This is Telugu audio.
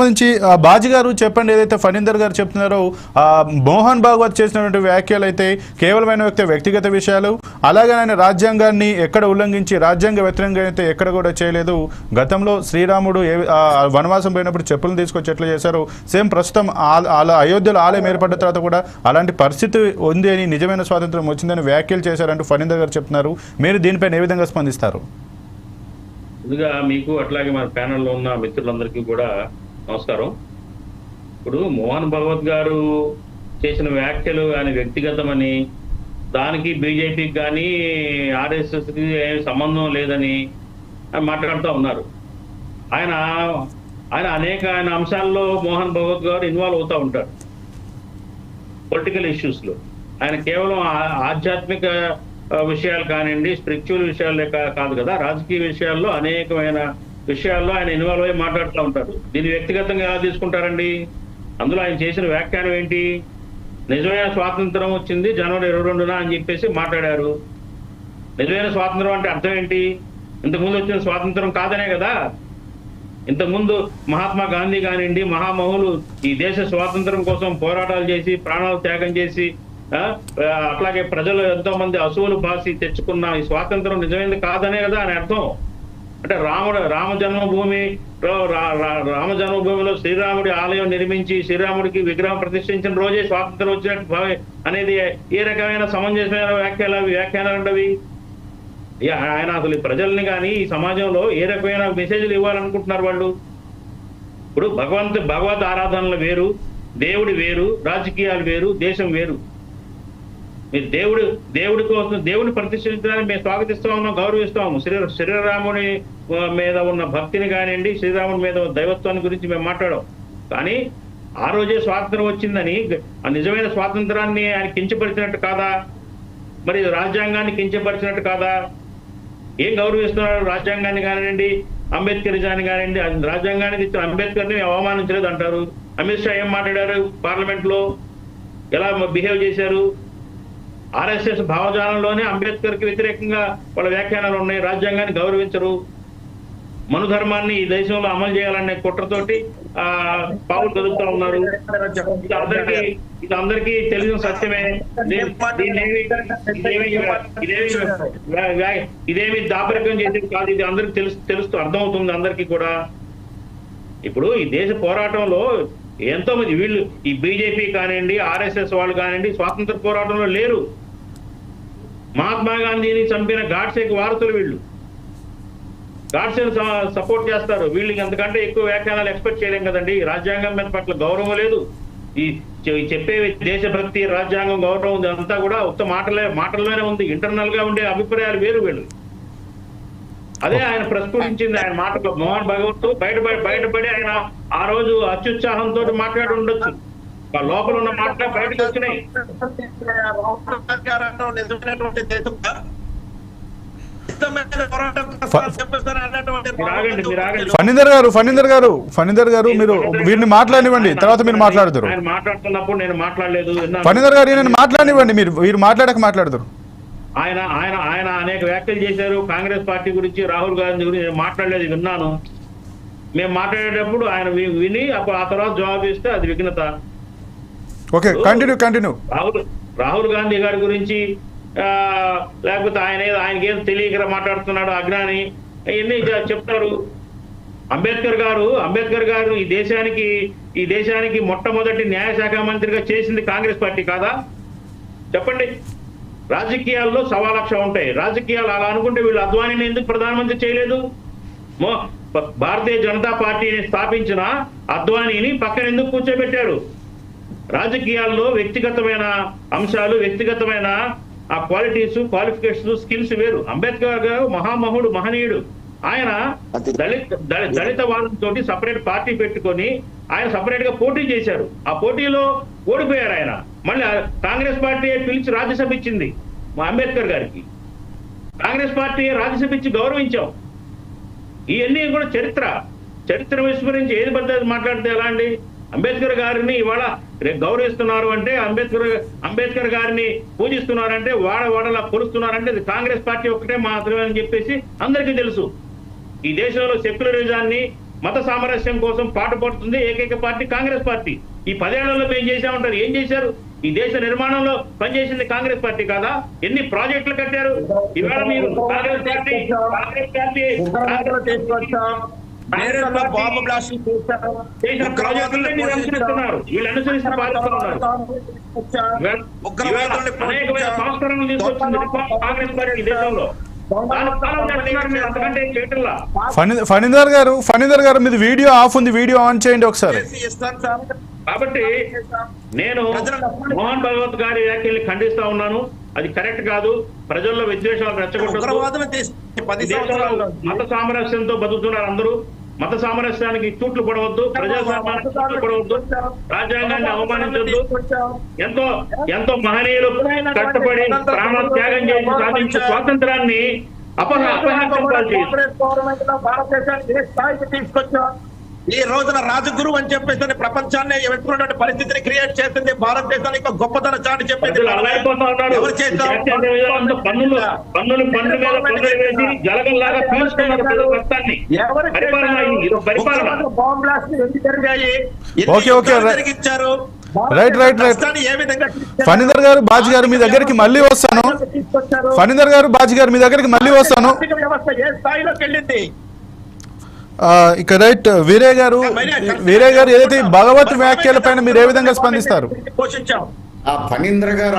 సంబంధించి బాజీ గారు చెప్పండి, ఏదైతే ఫణీందర్ గారు చెప్తున్నారో మోహన్ భాగవత్ చేసినటువంటి వ్యాఖ్యలు అయితే కేవలమైన వ్యక్తిగత విషయాలు, అలాగే ఆయన రాజ్యాంగాన్ని ఎక్కడ ఉల్లంఘించి రాజ్యాంగ వ్యతిరేకంగా అయితే ఎక్కడ కూడా చేయలేదు. గతంలో శ్రీరాముడు వనవాసం పోయినప్పుడు చెప్పులను తీసుకొచ్చి ఎట్లా చేశారు, సేమ్ ప్రస్తుతం అయోధ్యలో ఆలయం ఏర్పడ్డ తర్వాత కూడా అలాంటి పరిస్థితి ఉంది అని, నిజమైన స్వాతంత్రం వచ్చిందని వ్యాఖ్యలు చేశారంటూ ఫణీందర్ గారు చెప్తున్నారు. మీరు దీనిపైన ఏ విధంగా స్పందిస్తారు? ముందుగా మీకు అట్లాగే మన ప్యానెల్లో ఉన్న మిత్రులందరికీ కూడా నమస్కారం. ఇప్పుడు మోహన్ భగవత్ గారు చేసిన వ్యాఖ్యలు ఆయన వ్యక్తిగతమని, దానికి బీజేపీకి కానీ ఆర్ఎస్ఎస్కి ఏమి సంబంధం లేదని మాట్లాడుతూ ఉన్నారు. ఆయన అనేక అంశాల్లో మోహన్ భగవత్ గారు ఇన్వాల్వ్ అవుతూ ఉంటారు పొలిటికల్ ఇష్యూస్లో. ఆయన కేవలం ఆధ్యాత్మిక విషయాలు కానివ్వండి, స్పిరిచువల్ విషయాలే కాదు కదా, రాజకీయ విషయాల్లో అనేకమైన విషయాల్లో ఆయన ఇన్వాల్వ్ అయ్యి మాట్లాడుతూ ఉంటారు. దీన్ని వ్యక్తిగతంగా ఎలా తీసుకుంటారండి? అందులో ఆయన చేసిన వ్యాఖ్యానం ఏంటి? నిజమైన స్వాతంత్రం వచ్చింది జనవరి 22న అని చెప్పేసి మాట్లాడారు. నిజమైన స్వాతంత్రం అంటే అర్థం ఏంటి? ఇంతకుముందు వచ్చిన స్వాతంత్రం కాదనే కదా. ఇంతకుముందు మహాత్మా గాంధీ కానివ్వండి, మహామహులు ఈ దేశ స్వాతంత్రం కోసం పోరాటాలు చేసి ప్రాణాలు త్యాగం చేసి అట్లాగే ప్రజలు ఎంతో మంది అసువులు బాసి తెచ్చుకున్న ఈ స్వాతంత్రం నిజమైనది కాదనే కదా అని అర్థం. అంటే రామ జన్మభూమిలో శ్రీరాముడి ఆలయం నిర్మించి శ్రీరాముడికి విగ్రహం ప్రతిష్ఠించిన రోజే స్వాతంత్రం వచ్చినట్టు అనేది ఏ రకమైన సమంజసమైన వ్యాఖ్యానాలు ఉండవి? ఆయన అసలు ఈ ప్రజల్ని కానీ ఈ సమాజంలో ఏ రకమైన మెసేజ్లు ఇవ్వాలనుకుంటున్నారు వాళ్ళు? ఇప్పుడు భగవద్ ఆరాధనలు వేరు, దేవుడి వేరు, రాజకీయాలు వేరు, దేశం వేరు. మీరు దేవుడి కోసం దేవుడిని ప్రతిష్ఠించడానికి మేము స్వాగతిస్తా ఉన్నాం, గౌరవిస్తాము. శ్రీరాముని మీద ఉన్న భక్తిని కానివ్వండి, శ్రీరాముని మీద దైవత్వాన్ని గురించి మేము మాట్లాడాం. కానీ ఆ రోజే స్వాతంత్రం వచ్చిందని నిజమైన స్వాతంత్రాన్ని ఆయన కించపరిచినట్టు కాదా? మరి రాజ్యాంగాన్ని కించపరిచినట్టు కాదా? ఏం గౌరవిస్తున్నారు? రాజ్యాంగాన్ని కానివ్వండి, అంబేద్కరిజాన్ని కానివ్వండి. రాజ్యాంగానికి ఇచ్చిన అంబేద్కర్ని అవమానించలేదు అంటారు. అమిత్ షా ఏం మాట్లాడారు పార్లమెంట్లో? ఎలా బిహేవ్ చేశారు? ఆర్ఎస్ఎస్ భావజాలంలోనే అంబేద్కర్కి వ్యతిరేకంగా వాళ్ళ వ్యాఖ్యానాలు ఉన్నాయి. రాజ్యాంగాన్ని గౌరవించరు. మనుధర్మాన్ని ఈ దేశంలో అమలు చేయాలనే కుట్రతోటి పావులు కదుపుతా ఉన్నారు. ఇది అందరికీ తెలిసిన సత్యమే. ఇదేమి దాపరికం చేసేది కాదు. ఇది అందరికి తెలుస్తూ అర్థమవుతుంది అందరికీ కూడా. ఇప్పుడు ఈ దేశ పోరాటంలో ఎంతో మంది వీళ్ళు ఈ బీజేపీ కానివ్వండి, ఆర్ఎస్ఎస్ వాళ్ళు కానివ్వండి స్వాతంత్ర పోరాటంలో లేరు. మహాత్మా గాంధీని చంపిన గాడ్సేకి వారసులు వీళ్ళు. గాడ్సేని సపోర్ట్ చేస్తారు. వీళ్ళకి అంతకంటే ఎక్కువ వ్యాఖ్యానాలు ఎక్స్పెక్ట్ చేయలేం కదండి. రాజ్యాంగం మీద పట్ల గౌరవం లేదు. ఈ చెప్పే దేశభక్తి, రాజ్యాంగం, గౌరవం ఉంది అంతా కూడా ఉత్త మాటల్లోనే ఉంది. ఇంటర్నల్ గా ఉండే అభిప్రాయాలు వేరు వీళ్ళు. అదే ఆయన ప్రస్ఫుటించింది ఆయన మాటలో. మోహన్ భగవత్ బయటపడి ఆయన ఆ రోజు అత్యుత్సాహంతో మాట్లాడి ఉండొచ్చు. లోపల ఉన్న మాటలు బయటకు వచ్చినాయి. ఫణీందర్ గారు మీరు వీరిని మాట్లాడివ్వండి, తర్వాత మీరు మాట్లాడతారు. ఆయన మాట్లాడుతున్నప్పుడు నేను మాట్లాడలేదు. ఫణీందర్ గారు నేను మాట్లాడివ్వండి, మీరు మాట్లాడక మాట్లాడతారు. ఆయన ఆయన ఆయన అనేక వ్యాఖ్యలు చేశారు కాంగ్రెస్ పార్టీ గురించి, రాహుల్ గాంధీ గురించి. నేను మాట్లాడలేదు, విన్నాను. మేము మాట్లాడేటప్పుడు ఆయన విని అప్పుడు ఆ తర్వాత జవాబు ఇస్తే అది విఘ్నత. Okay, continue. రాహుల్ గాంధీ గారి గురించి లేకపోతే ఆయనకేం తెలియక మాట్లాడుతున్నాడు, అజ్ఞాని, ఇవన్నీ చెప్తారు. అంబేద్కర్ గారు ఈ దేశానికి మొట్టమొదటి న్యాయశాఖ మంత్రిగా చేసింది కాంగ్రెస్ పార్టీ కాదా? చెప్పండి. రాజకీయాల్లో 1,00,000 ఉంటాయి. రాజకీయాలు అలా అనుకుంటే వీళ్ళు అద్వానీని ఎందుకు ప్రధానమంత్రి చేయలేదు? భారతీయ జనతా పార్టీని స్థాపించిన అద్వానీని పక్కన ఎందుకు కూర్చోబెట్టారు? రాజకీయాల్లో వ్యక్తిగతమైన అంశాలు, వ్యక్తిగతమైన ఆ క్వాలిఫికేషన్స్, స్కిల్స్ వేరు. అంబేద్కర్ గారు మహామహుడు, మహనీయుడు. ఆయన దళిత వాదంతో సపరేట్ పార్టీ పెట్టుకొని ఆయన సపరేట్ గా పోటీ చేశారు. ఆ పోటీలో ఓడిపోయారు ఆయన. మళ్ళీ కాంగ్రెస్ పార్టీ పిలిచి రాజ్యసభ ఇచ్చింది మా అంబేద్కర్ గారికి. కాంగ్రెస్ పార్టీ రాజ్యసభ ఇచ్చి గౌరవించాం. ఇవన్నీ కూడా చరిత్ర విస్మరించి ఏది పద్ధతి మాట్లాడితే ఎలా అండి? అంబేద్కర్ గారిని ఇవాళ గౌరవిస్తున్నారు అంటే, అంబేద్కర్ గారిని పూజిస్తున్నారంటే, వాడలా కొలుస్తున్నారంటే అది కాంగ్రెస్ పార్టీ ఒక్కటే మాత్రమే అని చెప్పేసి అందరికీ తెలుసు. ఈ దేశంలో సెక్యులరిజాన్ని, మత సామరస్యం కోసం పాటుపడుతుంది ఏకైక పార్టీ కాంగ్రెస్ పార్టీ. ఈ 10 ఏళ్లలో మేము చేశామంటారు. ఏం చేశారు? ఈ దేశ నిర్మాణంలో పనిచేసింది కాంగ్రెస్ పార్టీ కాదా? ఎన్ని ప్రాజెక్టులు కట్టారు? ఇవాళ మీరు కాంగ్రెస్ పార్టీ బాంబు బ్లాస్ట్ చేసిన ప్రాజెక్టులనే మీరు అనుసరిస్తున్నారు. వీళ్ళు అనుసరిస్తున్న పాలిస్తున్నారు. అనేకమైన సంస్కరణలు తీసుకొచ్చింది కాంగ్రెస్ పార్టీ దేశంలో. అంతకంటే చేయటంలా. ఫణీందర్ గారు మీది వీడియో ఆఫ్ ఉంది, వీడియో ఆన్ చేయండి ఒకసారి. కాబట్టి నేను మోహన్ భగవత్ గారి వ్యాఖ్యల్ని ఖండిస్తా ఉన్నాను. అది కరెక్ట్ కాదు. ప్రజల్లో విద్వేషాలు రెచ్చగొట్టదు. మత సామరస్యంతో బతుకుతున్నారు అందరూ. మత సామరస్యానికి తూట్లు పడవద్దు, ప్రజాస్వామ్యానికి తూట్లు పడవద్దు, రాజ్యాంగాన్ని అవమానించొద్దు. ఎంతో మహనీయులు కష్టపడి ప్రాణ త్యాగం చేసి సాధించిన స్వాతంత్రాన్ని ఈ రోజున రాజగురు అని చెప్పేసి ప్రపంచాన్ని ఎదుర్కొన్నటువంటి పరిస్థితిని క్రియేట్ చేసింది భారతదేశానికి గొప్పతన చాటి చెప్పేది. జరిగించారు. రైట్. ఫణీందర్ గారు, బాజీ గారు మీ దగ్గరికి మళ్ళీ వస్తాను. ఫణీందర్ గారు, బాజీ గారు మీ దగ్గరికి మళ్ళీ వస్తాను. వ్యవస్థ ఏ స్థాయిలోకి వెళ్ళింది? ఇక రైట్ వీరే గారు ఏదైతే భగవత్ వ్యాఖ్యల పైన మీరు ఏ విధంగా స్పందిస్తారు? పోషించాం. ఫణీందర్ గారు